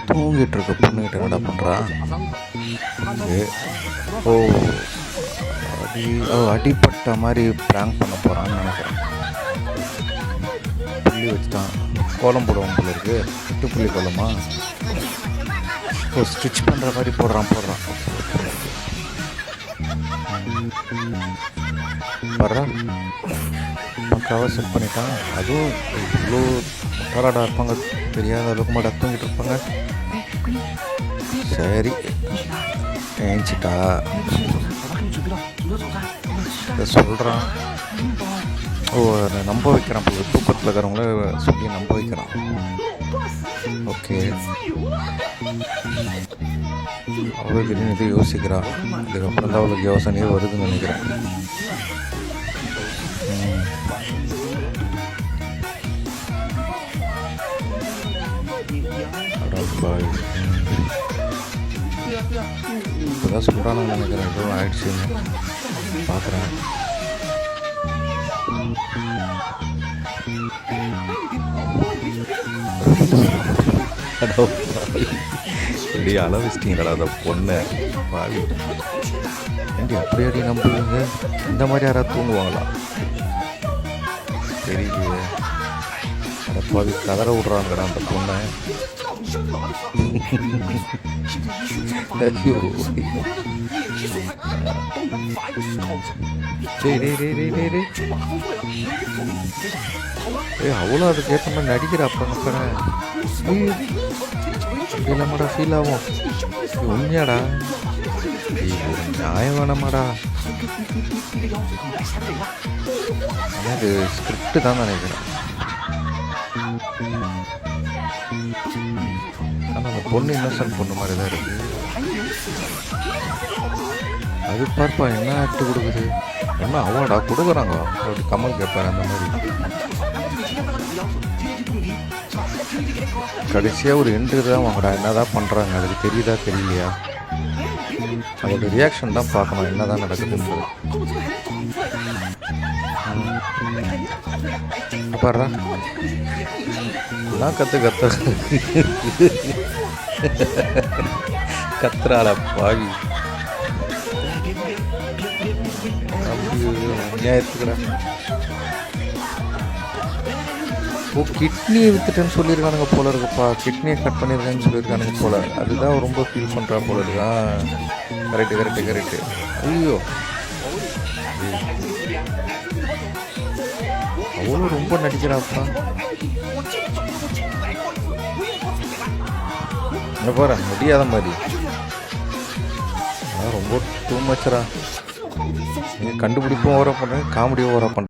தூங்கிட்டு இருக்க பொண்ணுகிட்ட என்னடா பண்ணுறா? ஓ அடிப்பட்ட மாதிரி ப்ராங்க் பண்ண போகிறான்னு நினைக்கிறேன். புள்ளி வச்சுட்டான். கோலம் போடுவான் போல இருக்கு. 8 புள்ளி கோலமா? ஓ ஸ்டிச் பண்ணுற மாதிரி போடுறான். வர்றா பக்காவாக செட் பண்ணிட்டான். அதுவும் இவ்வளோ முட்டாளாடா இருப்பாங்க, தெரியாத அளவுக்கு மட்டும் தூங்கிட்டு இருப்பாங்க. சரி ஏஞ்சிட்டா சொல்கிறான். ஓ அதை நம்ப வைக்கிறான். தூக்கத்தில் இருக்கிறவங்கள சொல்லி நம்ப வைக்கிறான். ஓகே அவளுக்கு இது யோசிக்கிறான். இதுக்கப்புறம் தான் அவளுக்கு யோசனையே வருதுன்னு நினைக்கிறேன். இப்போதான் சொல்கிறான்னு நினைக்கிறேன். எதுவும் ஆயிடுச்சுன்னு பார்க்குறேன். இப்படி அளவிச்சிட்டீங்களா அந்த பொண்ணை? பாவி ஏண்டி அப்படி அடி நம்புவீங்க? இந்த மாதிரி யாராவது தூங்குவாங்களா? தெரியலையே. அதை பாவி கதற விட்றாங்கடா அந்த பொண்ணை. ஐயோ அவ்வளோ அதுக்கு ஏற்ற மாதிரி நடிக்கிற அப்ப இல்லைம்மாடா ஃபீல் ஆகும். உண்மையாடா நியாயம் வேணாமாடா? அது ஸ்கிரிப்ட் தான் நினைக்கிறேன். ஆனால் அந்த பொண்ணு இன்னசென்ட் பொண்ணு மாதிரி தான் இருக்குது. அது பார்ப்பா என்ன ஆக்ட் கொடுக்குது, என்ன அவார்டா கொடுக்குறாங்க அப்படி கமல் கேட்பாரு. அந்த மாதிரி கடைசியாக ஒரு என்ட்ரி தான் வாங்கடா. என்னதான் பண்ணுறாங்க அதுக்கு தெரியுதா தெரியலையா? அதோட ரியாக்ஷன் தான் பார்க்கணும் என்ன தான் நடக்குதுன்றது. பாடுறா எல்லாம் கத்துறாள பாவி. அநியாயத்துக்குடா. ஓ கிட்னியை வித்துட்டேன்னு சொல்லியிருக்கானுங்க போல இருக்குப்பா. கிட்னியை கட் பண்ணியிருக்கேன்னு சொல்லியிருக்கானுங்க போல. அதுதான் ரொம்ப ஃபீல் பண்ணுறா போல இருக்கா. கரெக்டு. ஐயோ அவ்வளோ ரொம்ப நடிக்கிறாப்பா. என்ன பாரு முடியாத மாதிரி ரொம்ப டூ மச்சரா. நீங்கள் கண்டுபிடிப்பும் ஓவராக பண்ணுறேன், காமெடியும் ஓவராக பண்ணுறேன்.